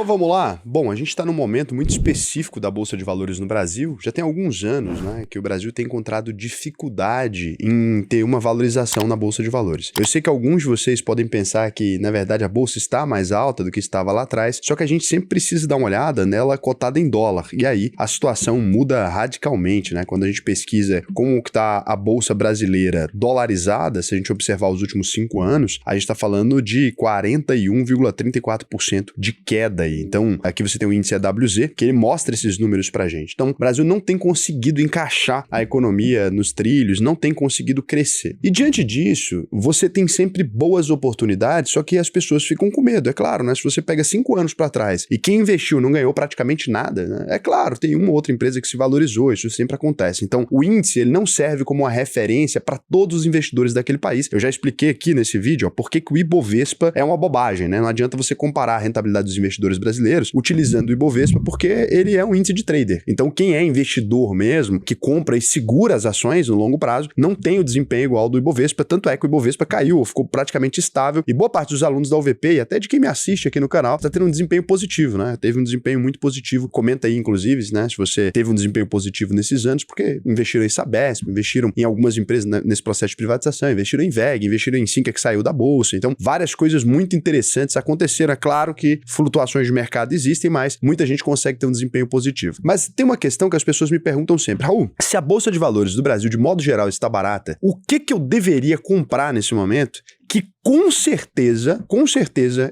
Então vamos lá? Bom, a gente está num momento muito específico da Bolsa de Valores no Brasil. Já tem alguns anos, né, que o Brasil tem encontrado dificuldade em ter uma valorização na Bolsa de Valores. Eu sei que alguns de vocês podem pensar que, na verdade, a Bolsa está mais alta do que estava lá atrás, só que a gente sempre precisa dar uma olhada nela cotada em dólar. E aí a situação muda radicalmente, né? Quando a gente pesquisa como que está a Bolsa brasileira dolarizada, se a gente observar os últimos 5 anos, a gente está falando de 41,34% de queda aí. Então, aqui você tem o índice EWZ, que ele mostra esses números pra gente. Então, o Brasil não tem conseguido encaixar a economia nos trilhos, não tem conseguido crescer. E diante disso, você tem sempre boas oportunidades, só que as pessoas ficam com medo, é claro, né? Se você pega 5 anos pra trás e quem investiu não ganhou praticamente nada, né? É claro, tem uma ou outra empresa que se valorizou, isso sempre acontece. Então, o índice, ele não serve como uma referência para todos os investidores daquele país. Eu já expliquei aqui nesse vídeo, ó, por que que o Ibovespa é uma bobagem, né? Não adianta você comparar a rentabilidade dos investidores brasileiros utilizando o Ibovespa, porque ele é um índice de trader. Então, quem é investidor mesmo, que compra e segura as ações no longo prazo, não tem o desempenho igual ao do Ibovespa, tanto é que o Ibovespa caiu, ficou praticamente estável, e boa parte dos alunos da UVP, e até de quem me assiste aqui no canal, está tendo um desempenho positivo, né? Teve um desempenho muito positivo. Comenta aí, inclusive, né, se você teve um desempenho positivo nesses anos, porque investiram em Sabesp, investiram em algumas empresas nesse processo de privatização, investiram em VEG, investiram em Sinqia, que saiu da bolsa. Então, várias coisas muito interessantes aconteceram. É claro que flutuações de mercado existem, mas muita gente consegue ter um desempenho positivo. Mas tem uma questão que as pessoas me perguntam sempre: Raul, se a Bolsa de Valores do Brasil, de modo geral, está barata, o que eu deveria comprar nesse momento que com certeza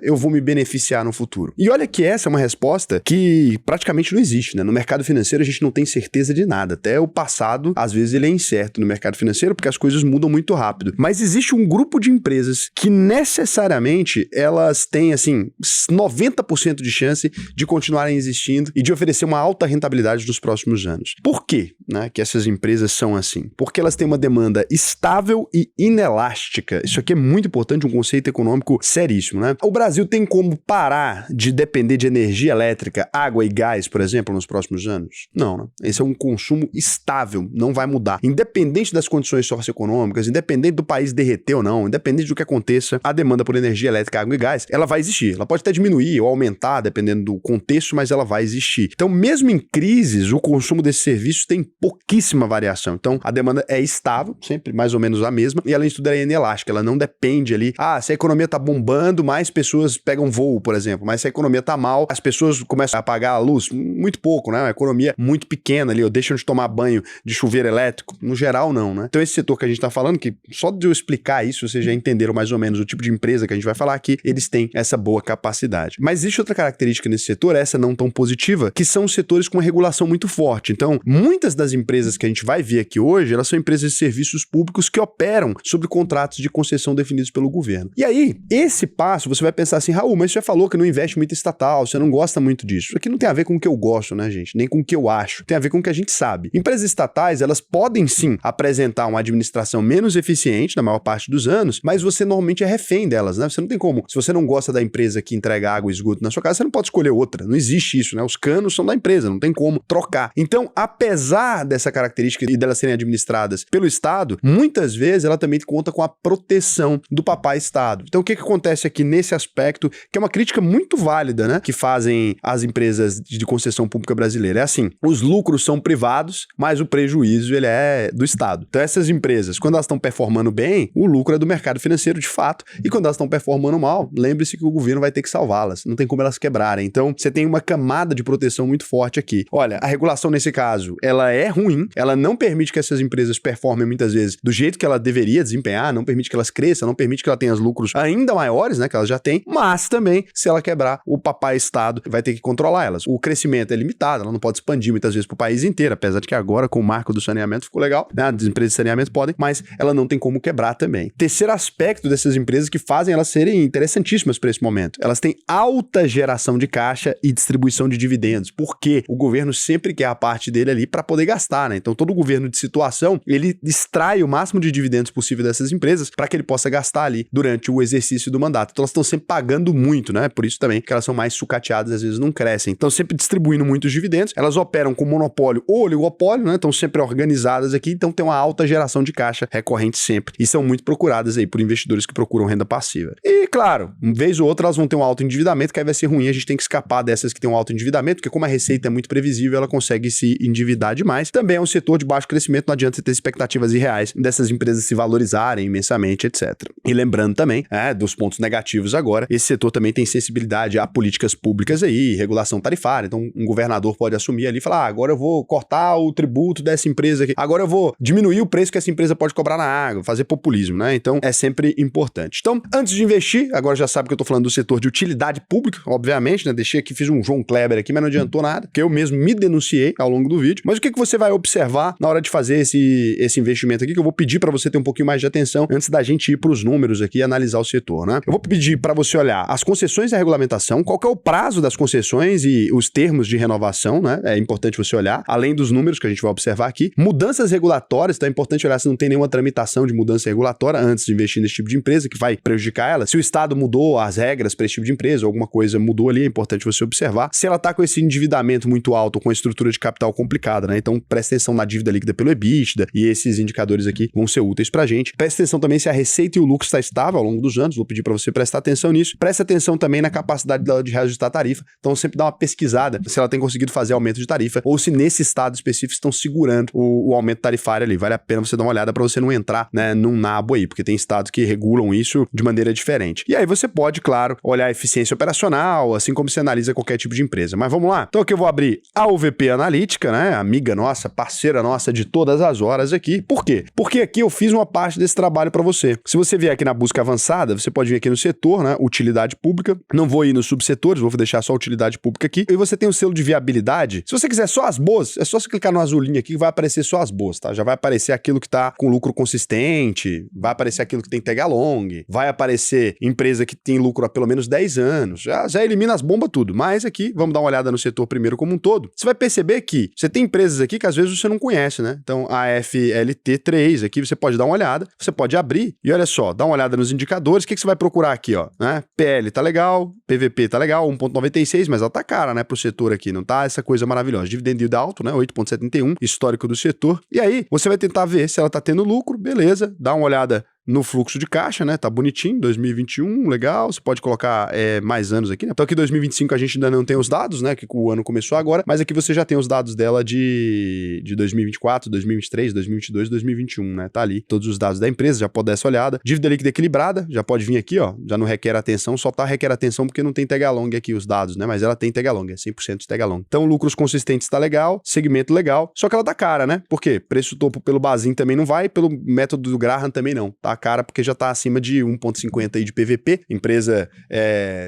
eu vou me beneficiar no futuro? E olha que essa é uma resposta que praticamente não existe, né? No mercado financeiro a gente não tem certeza de nada. Até o passado, às vezes, ele é incerto no mercado financeiro porque as coisas mudam muito rápido. Mas existe um grupo de empresas que necessariamente elas têm, assim, 90% de chance de continuarem existindo e de oferecer uma alta rentabilidade nos próximos anos. Por quê, né, que essas empresas são assim? Porque elas têm uma demanda estável e inelástica. Isso aqui é muito importante, um conceito econômico seríssimo, né? O Brasil tem como parar de depender de energia elétrica, água e gás, por exemplo, nos próximos anos? Não, né? Esse é um consumo estável, não vai mudar. Independente das condições socioeconômicas, independente do país derreter ou não, independente do que aconteça, a demanda por energia elétrica, água e gás, ela vai existir. Ela pode até diminuir ou aumentar, dependendo do contexto, mas ela vai existir. Então, mesmo em crises, o consumo desses serviços tem pouquíssima variação. Então, a demanda é estável, sempre mais ou menos a mesma, e além de tudo, ela é inelástica, ela não depende ali, se a economia tá bombando, mais pessoas pegam voo, por exemplo, mas se a economia tá mal, as pessoas começam a apagar a luz, muito pouco, né? Uma economia muito pequena ali, ou deixam de tomar banho de chuveiro elétrico, no geral não, né? Então esse setor que a gente tá falando, que só de eu explicar isso, vocês já entenderam mais ou menos o tipo de empresa que a gente vai falar aqui, eles têm essa boa capacidade. Mas existe outra característica nesse setor, essa não tão positiva, que são os setores com uma regulação muito forte. Então, muitas das empresas que a gente vai ver aqui hoje, elas são empresas de serviços públicos que operam sobre contratos de concessão definidos pelo governo. E aí, esse passo, você vai pensar assim: Raul, mas você já falou que não investe muito em estatal, você não gosta muito disso. Isso aqui não tem a ver com o que eu gosto, né, gente? Nem com o que eu acho. Tem a ver com o que a gente sabe. Empresas estatais, elas podem sim apresentar uma administração menos eficiente na maior parte dos anos, mas você normalmente é refém delas, né? Você não tem como. Se você não gosta da empresa que entrega água e esgoto na sua casa, você não pode escolher outra. Não existe isso, né? Os canos são da empresa, não tem como trocar. Então, apesar dessa característica e delas serem administradas pelo Estado, muitas vezes ela também conta com a proteção do papai Estado. Então, o que acontece aqui nesse aspecto, que é uma crítica muito válida, né, que fazem as empresas de concessão pública brasileira? É assim: os lucros são privados, mas o prejuízo, ele é do Estado. Então, essas empresas, quando elas estão performando bem, o lucro é do mercado financeiro de fato, e quando elas estão performando mal, lembre-se que o governo vai ter que salvá-las, não tem como elas quebrarem. Então, você tem uma camada de proteção muito forte aqui. Olha, a regulação nesse caso, ela é ruim, ela não permite que essas empresas performem muitas vezes do jeito que ela deveria desempenhar, não permite que elas cresçam, não permite que ela tenha os lucros ainda maiores, né, que ela já tem, mas também, se ela quebrar, o papai Estado vai ter que controlar elas. O crescimento é limitado, ela não pode expandir muitas vezes para o país inteiro, apesar de que agora, com o marco do saneamento, ficou legal, né, as empresas de saneamento podem, mas ela não tem como quebrar também. Terceiro aspecto dessas empresas que fazem elas serem interessantíssimas para esse momento: elas têm alta geração de caixa e distribuição de dividendos, porque o governo sempre quer a parte dele ali para poder gastar, né? Então, todo governo de situação, ele extrai o máximo de dividendos possível dessas empresas para que ele possa gastar gastar ali durante o exercício do mandato. Então elas estão sempre pagando muito, né? Por isso também que elas são mais sucateadas, às vezes não crescem. Então sempre distribuindo muitos dividendos, elas operam com monopólio ou oligopólio, né? Estão sempre organizadas aqui, então tem uma alta geração de caixa recorrente sempre. E são muito procuradas aí por investidores que procuram renda passiva. E, claro, uma vez ou outra elas vão ter um alto endividamento, que aí vai ser ruim, a gente tem que escapar dessas que tem um alto endividamento, porque como a receita é muito previsível, ela consegue se endividar demais. Também é um setor de baixo crescimento, não adianta você ter expectativas irreais dessas empresas se valorizarem imensamente, etc. E lembrando também, dos pontos negativos agora, esse setor também tem sensibilidade a políticas públicas aí, regulação tarifária, então um governador pode assumir ali e falar, agora eu vou cortar o tributo dessa empresa aqui, agora eu vou diminuir o preço que essa empresa pode cobrar na água, fazer populismo, né? Então é sempre importante. Então, antes de investir, agora já sabe que eu tô falando do setor de utilidade pública, obviamente, né? Deixei aqui, fiz um João Kleber aqui, mas não adiantou nada, porque eu mesmo me denunciei ao longo do vídeo. Mas o que você vai observar na hora de fazer esse investimento aqui, que eu vou pedir para você ter um pouquinho mais de atenção antes da gente ir para os números aqui e analisar o setor, né? Eu vou pedir para você olhar as concessões e a regulamentação, qual que é o prazo das concessões e os termos de renovação, né? É importante você olhar, além dos números que a gente vai observar aqui. Mudanças regulatórias, então é importante olhar se não tem nenhuma tramitação de mudança regulatória antes de investir nesse tipo de empresa que vai prejudicar ela. Se o Estado mudou as regras para esse tipo de empresa, alguma coisa mudou ali, é importante você observar. Se ela está com esse endividamento muito alto, com a estrutura de capital complicada, né? Então presta atenção na dívida líquida pelo EBITDA e esses indicadores aqui vão ser úteis pra gente. Presta atenção também se a receita e o lucro está estável ao longo dos anos, vou pedir para você prestar atenção nisso. Presta atenção também na capacidade dela de reajustar a tarifa, então sempre dá uma pesquisada se ela tem conseguido fazer aumento de tarifa ou se nesse estado específico estão segurando o aumento tarifário ali. Vale a pena você dar uma olhada para você não entrar, né, num nabo aí, porque tem estados que regulam isso de maneira diferente. E aí você pode, claro, olhar a eficiência operacional, assim como você analisa qualquer tipo de empresa. Mas vamos lá? Então aqui eu vou abrir a UVP Analítica, né, amiga nossa, parceira nossa de todas as horas aqui. Por quê? Porque aqui eu fiz uma parte desse trabalho para você. Se você vier aqui na busca avançada, você pode vir aqui no setor, né, utilidade pública. Não vou ir nos subsetores, vou deixar só a utilidade pública aqui. E você tem o selo de viabilidade. Se você quiser só as boas, é só você clicar no azulinho aqui que vai aparecer só as boas, tá? Já vai aparecer aquilo que tá com lucro consistente, vai aparecer aquilo que tem tag along, vai aparecer empresa que tem lucro há pelo menos 10 anos. Já elimina as bombas tudo. Mas aqui, vamos dar uma olhada no setor primeiro como um todo. Você vai perceber que você tem empresas aqui que às vezes você não conhece, né? Então, a FLT3 aqui, você pode dar uma olhada, você pode abrir e olha só, dá uma olhada nos indicadores. O que você vai procurar aqui, ó? Né? PL tá legal, PVP tá legal, 1,96, mas ela tá cara, né, pro setor aqui, não tá essa coisa maravilhosa. Dividend yield alto, né, 8,71, histórico do setor. E aí, você vai tentar ver se ela tá tendo lucro, beleza, dá uma olhada no fluxo de caixa, né? Tá bonitinho, 2021, legal. Você pode colocar mais anos aqui, né? Então aqui 2025 a gente ainda não tem os dados, né? Que o ano começou agora, mas aqui você já tem os dados dela de 2024, 2023, 2022, 2021, né? Tá ali todos os dados da empresa, já pode dar essa olhada. Dívida líquida equilibrada, já pode vir aqui, ó. Já não requer atenção, só requer atenção porque não tem tag along aqui os dados, né? Mas ela tem tag along, é 100% de tag along. Então lucros consistentes tá legal, segmento legal, só que ela tá cara, né? Por quê? Preço topo pelo Bazin também não vai, pelo método do Graham também não. Tá cara porque já está acima de 1,50 aí de PVP, empresa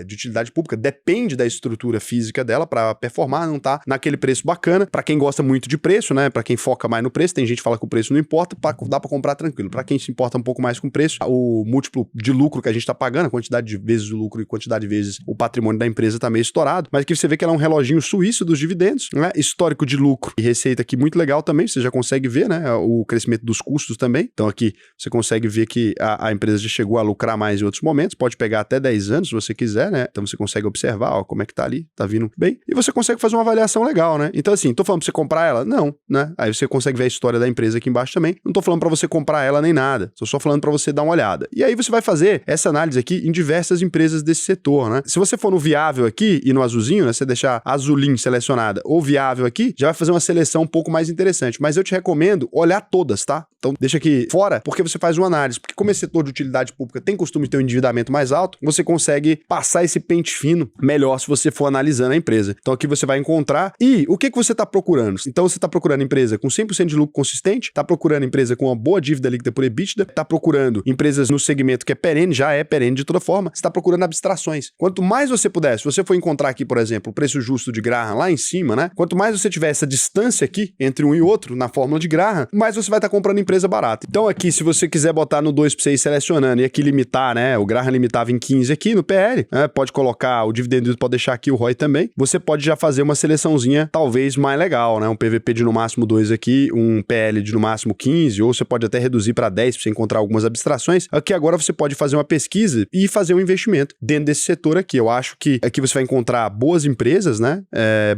de utilidade pública, depende da estrutura física dela para performar, não tá naquele preço bacana. Para quem gosta muito de preço, né, para quem foca mais no preço, tem gente que fala que o preço não importa, dá para comprar tranquilo. Para quem se importa um pouco mais com o preço, o múltiplo de lucro que a gente está pagando, a quantidade de vezes o lucro e quantidade de vezes o patrimônio da empresa tá meio estourado, mas aqui você vê que ela é um reloginho suíço dos dividendos, né, histórico de lucro e receita aqui muito legal também, você já consegue ver, né, o crescimento dos custos também. Então aqui você consegue ver que a empresa já chegou a lucrar mais em outros momentos, pode pegar até 10 anos se você quiser, né? Então você consegue observar, ó, como é que tá ali, tá vindo bem, e você consegue fazer uma avaliação legal, né? Então assim, tô falando pra você comprar ela? Não, né? Aí você consegue ver a história da empresa aqui embaixo também. Não tô falando pra você comprar ela nem nada, tô só falando pra você dar uma olhada. E aí você vai fazer essa análise aqui em diversas empresas desse setor, né? Se você for no viável aqui e no azulzinho, né? Você deixar azulinho selecionada ou viável aqui, já vai fazer uma seleção um pouco mais interessante, mas eu te recomendo olhar todas, tá? Então deixa aqui fora, porque você faz uma análise, porque como esse setor de utilidade pública tem costume de ter um endividamento mais alto, você consegue passar esse pente fino melhor se você for analisando a empresa. Então aqui você vai encontrar. E o que você está procurando? Então você está procurando empresa com 100% de lucro consistente, está procurando empresa com uma boa dívida líquida por EBITDA, está procurando empresas no segmento que é perene, já é perene de toda forma, você está procurando abstrações. Quanto mais você puder, se você for encontrar aqui, por exemplo, o preço justo de Graham lá em cima, né? Quanto mais você tiver essa distância aqui entre um e outro na fórmula de Graham, mais você vai estar comprando empresa barata. Então aqui, se você quiser botar plano 2 pra você ir selecionando e aqui limitar, né? O Graham limitava em 15 aqui no PL, né? Pode colocar o dividendo, pode deixar aqui o ROI também. Você pode já fazer uma seleçãozinha talvez mais legal, né? Um PVP de no máximo 2 aqui, um PL de no máximo 15, ou você pode até reduzir para 10 para você encontrar algumas abstrações. Aqui agora você pode fazer uma pesquisa e fazer um investimento dentro desse setor aqui. Eu acho que aqui você vai encontrar boas empresas, né?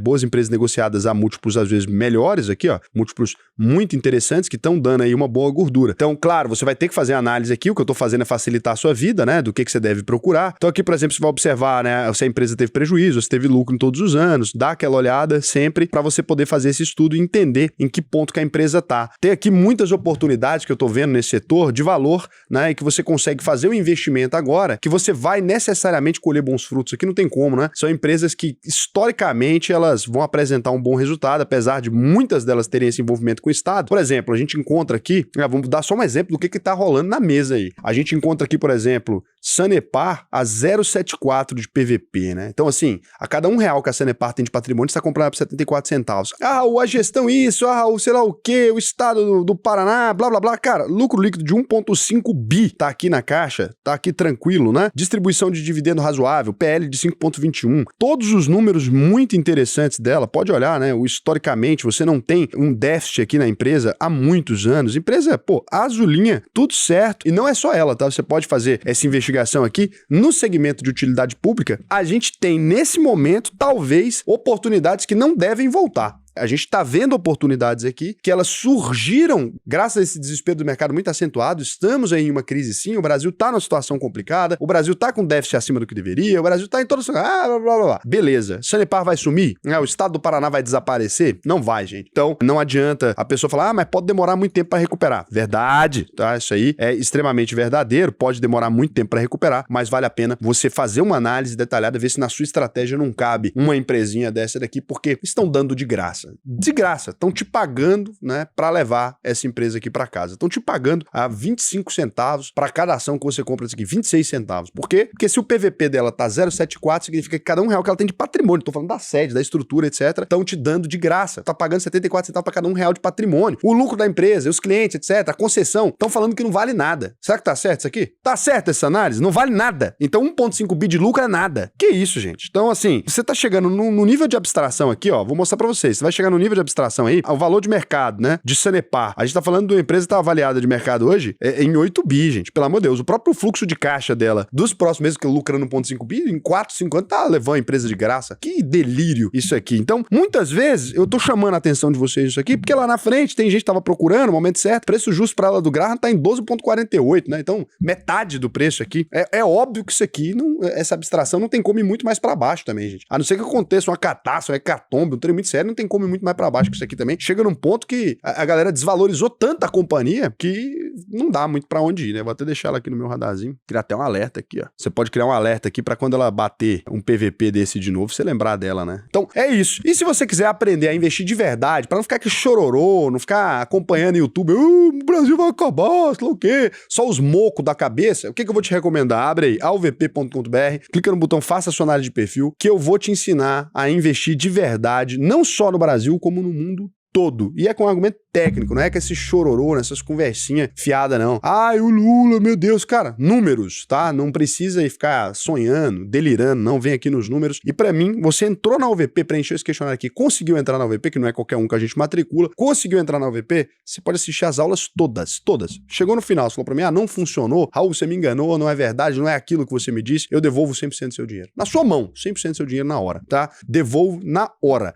Boas empresas negociadas a múltiplos às vezes melhores aqui, ó, múltiplos muito interessantes que estão dando aí uma boa gordura. Então, claro, você vai ter que fazer a análise aqui, o que eu tô fazendo é facilitar a sua vida, né? Do que você deve procurar. Então aqui, por exemplo, você vai observar, né? Se a empresa teve prejuízo, se teve lucro em todos os anos, dá aquela olhada sempre para você poder fazer esse estudo e entender em que ponto que a empresa tá. Tem aqui muitas oportunidades que eu tô vendo nesse setor de valor, né? E que você consegue fazer o investimento agora, que você vai necessariamente colher bons frutos. Aqui não tem como, né? São empresas que, historicamente, elas vão apresentar um bom resultado, apesar de muitas delas terem esse envolvimento com o Estado. Por exemplo, a gente encontra aqui, vamos dar só um exemplo do que tá rolando na mesa aí. A gente encontra aqui, por exemplo, Sanepar a 0,74 de PVP, né? Então, assim, a cada R$1 que a Sanepar tem de patrimônio, você está comprando por 74 centavos. A gestão isso, o sei lá o quê, o estado do Paraná, blá, blá, blá. Cara, lucro líquido de 1,5 bi tá aqui na caixa, tá aqui tranquilo, né? Distribuição de dividendo razoável, PL de 5,21. Todos os números muito interessantes dela, pode olhar, né? Historicamente, você não tem um déficit aqui na empresa há muitos anos. Empresa, azulinha, tudo certo. E não é só ela, tá? Você pode fazer essa investigação aqui no segmento de utilidade pública. A gente tem, nesse momento, talvez, oportunidades que não devem voltar. A gente está vendo oportunidades aqui que elas surgiram graças a esse desespero do mercado muito acentuado. Estamos aí em uma crise sim, o Brasil está numa situação complicada, o Brasil está com déficit acima do que deveria, o Brasil está em toda... blá, blá, blá. Beleza. Sanepar vai sumir? O estado do Paraná vai desaparecer? Não vai, gente. Então, não adianta a pessoa falar, mas pode demorar muito tempo para recuperar. Verdade, tá? Isso aí é extremamente verdadeiro, pode demorar muito tempo para recuperar, mas vale a pena você fazer uma análise detalhada, ver se na sua estratégia não cabe uma empresinha dessa daqui, porque estão dando de graça. De graça, estão te pagando, né, para levar essa empresa aqui para casa. Estão te pagando a 25 centavos para cada ação que você compra isso aqui, 26 centavos. Por quê? Porque se o PVP dela tá 0,74, significa que cada R$1 que ela tem de patrimônio, tô falando da sede, da estrutura, etc, estão te dando de graça. Tá pagando 74 centavos para cada R$1 de patrimônio. O lucro da empresa, os clientes, etc, a concessão, estão falando que não vale nada. Será que tá certo isso aqui? Tá certo essa análise? Não vale nada. Então 1,5 bi de lucro é nada. Que isso, gente? Então, assim, você tá chegando no nível de abstração aqui, ó, vou mostrar para vocês. Você vai chegar no nível de abstração aí, o valor de mercado, né, de Sanepar. A gente tá falando de uma empresa que tá avaliada de mercado hoje em 8 bi, gente, pelo amor de Deus. O próprio fluxo de caixa dela, dos próximos meses que lucrando 1,5 bi, em 4, 5 anos, tá levando a empresa de graça. Que delírio isso aqui. Então, muitas vezes, eu tô chamando a atenção de vocês isso aqui, porque lá na frente tem gente que tava procurando, no momento certo, preço justo pra ela do Graham tá em 12,48, né, então, metade do preço aqui. É óbvio que isso aqui, essa abstração não tem como ir muito mais pra baixo também, gente. A não ser que aconteça uma catástrofe, uma hecatombe, um trem muito sério, não tem como ir muito mais pra baixo que isso aqui também. Chega num ponto que a galera desvalorizou tanto a companhia que não dá muito pra onde ir, né? Vou até deixar ela aqui no meu radarzinho. Criar até um alerta aqui, ó. Você pode criar um alerta aqui pra quando ela bater um PVP desse de novo, você lembrar dela, né? Então, é isso. E se você quiser aprender a investir de verdade, pra não ficar aqui chororô, não ficar acompanhando o YouTube, o Brasil vai acabar, sei lá o quê, só os mocos da cabeça, o que eu vou te recomendar? Abre aí, alvp.com.br, clica no botão Faça sua análise de perfil, que eu vou te ensinar a investir de verdade, não só no Brasil, como no mundo todo. E é com um argumento técnico, não é com esse chororô, nessas conversinhas fiadas, não. Ai, o Lula, meu Deus, cara, números, tá? Não precisa ficar sonhando, delirando, não, vem aqui nos números. E pra mim, você entrou na UVP, preencheu esse questionário aqui, conseguiu entrar na UVP, que não é qualquer um que a gente matricula, conseguiu entrar na UVP, você pode assistir as aulas todas. Chegou no final, você falou pra mim, não funcionou, Raul, você me enganou, não é verdade, não é aquilo que você me disse, eu devolvo 100% do seu dinheiro. Na sua mão, 100% do seu dinheiro na hora, tá? Devolvo na hora.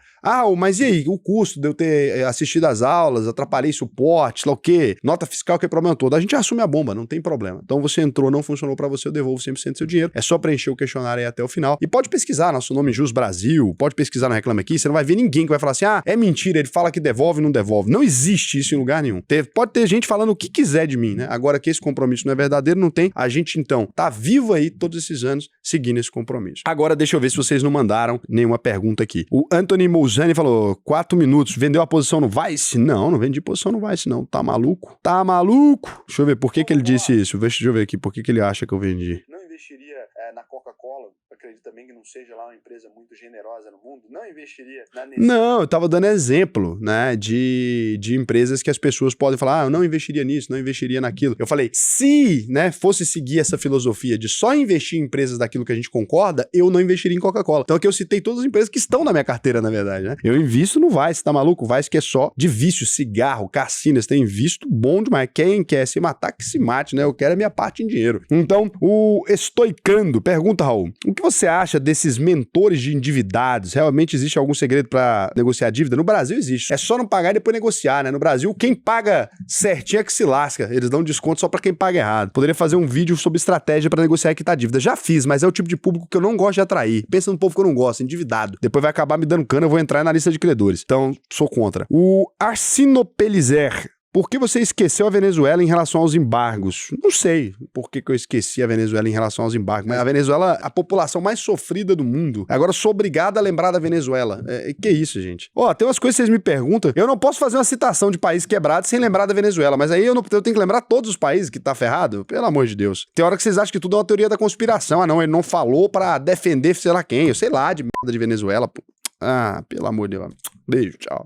Mas e aí, o custo de eu ter assistido as aulas, atrapalhei suporte, sei lá o quê, nota fiscal, que é problema todo. A gente assume a bomba, não tem problema. Então você entrou, não funcionou pra você, eu devolvo 100% do seu dinheiro. É só preencher o questionário aí até o final. E pode pesquisar nosso nome Jus Brasil, pode pesquisar no Reclame Aqui, você não vai ver ninguém que vai falar assim, é mentira, ele fala que devolve, não devolve. Não existe isso em lugar nenhum. Pode ter gente falando o que quiser de mim, né? Agora que esse compromisso não é verdadeiro, não tem. A gente, então, tá vivo aí todos esses anos seguindo esse compromisso. Agora, deixa eu ver se vocês não mandaram nenhuma pergunta aqui. O Anthony Mouzani falou, 4 minutos, vendeu a posição no Vice? Não vendi posição no Vice, não. Tá maluco? Tá maluco? Deixa eu ver, por que que ele disse isso? Deixa eu ver aqui, por que que ele acha que eu vendi. Não investiria na Coca-Cola, acredito também que não seja lá uma empresa muito generosa no mundo, não investiria na Nestlé. Não, eu tava dando exemplo, né, de empresas que as pessoas podem falar, eu não investiria nisso, não investiria naquilo. Eu falei, se, né, fosse seguir essa filosofia de só investir em empresas daquilo que a gente concorda, eu não investiria em Coca-Cola. Então aqui eu citei todas as empresas que estão na minha carteira, na verdade, né? Eu invisto no Vice, tá maluco? O Vice que é só de vício, cigarro, cassino, você tem visto bom demais. Quem quer se matar, que se mate, né? Eu quero a minha parte em dinheiro. Então, o Estoicando pergunta, Raul, o que você acha desses mentores de endividados? Realmente existe algum segredo pra negociar dívida? No Brasil existe. É só não pagar e depois negociar, né? No Brasil, quem paga certinho é que se lasca. Eles dão desconto só pra quem paga errado. Poderia fazer um vídeo sobre estratégia pra negociar e quitar dívida. Já fiz, mas é o tipo de público que eu não gosto de atrair. Pensa no povo que eu não gosto, endividado. Depois vai acabar me dando cana, eu vou entrar na lista de credores. Então, sou contra. O Arsinopelizer. Por que você esqueceu a Venezuela em relação aos embargos? Não sei por que eu esqueci a Venezuela em relação aos embargos, mas a Venezuela, a população mais sofrida do mundo. Agora eu sou obrigado a lembrar da Venezuela. Que isso, gente? Ó, tem umas coisas que vocês me perguntam. Eu não posso fazer uma citação de país quebrado sem lembrar da Venezuela, mas aí eu tenho que lembrar todos os países que tá ferrado. Pelo amor de Deus. Tem hora que vocês acham que tudo é uma teoria da conspiração. Ah, não, ele não falou pra defender sei lá quem. Eu sei lá de merda de Venezuela. Pô. Ah, pelo amor de Deus. Beijo, tchau.